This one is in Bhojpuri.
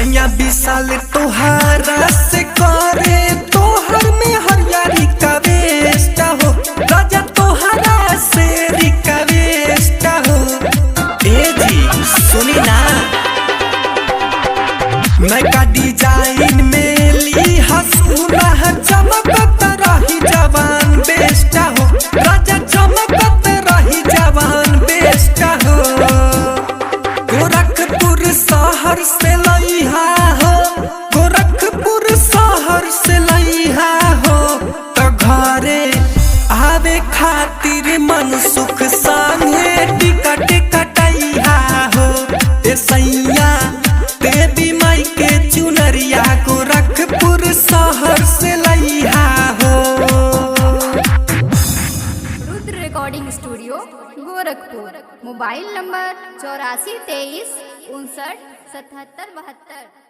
सैया विशाल तोहारा से करे तोहर में हरियारी का बेस्टा हो राजा तोहरा से रिक्वेस्ट हो। ए जी सुनी ना मैं का डिजाइन में ली हसूना चमकत रही जवान बेस्टा हो राजा चमकत रही जवान बेस्टा हो। गोरखपुर शहर से लइहा हो गोरखपुर शहर से लइहा हो तो घरे आवे खातिर मन सुख संगे टिकट कटैहा हो। ए सैया देवी माई के चुनरिया गोरखपुर शहर से लइहा हो। Rudra recording studio Gorakhpur. Mobile number 84 23 59 77 72।